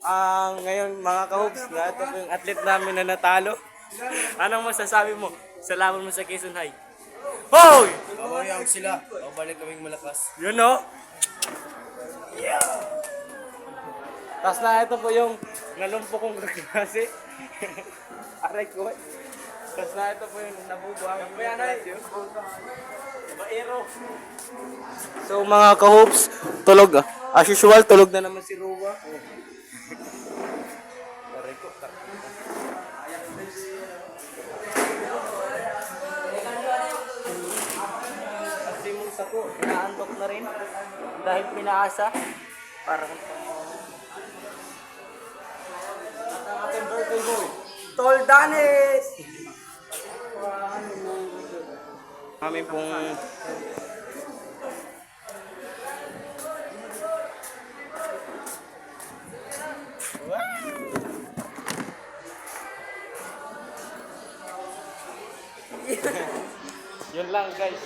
Ngayon mga ka-hoops, ito po yung athlete namin na natalo. Anong masasabi mo sa laban mo sa Quezon High? Hoy! Mamayang sila. Babalik kaming malakas. Yun o. Tapos na ito po yung nalumpo kong kaklase. Aray ko eh. Tapos na ito po yung nabubuhang kaklase. Baero. So mga ka-hoops, tulog ah. As usual, tulog na naman si Ruwa. Aray ko. Kasi mong sako, inaantok na rin. Dahil pinaasa. Parang ating birthday boy. Tol Danis! Kami pong yun lang guys.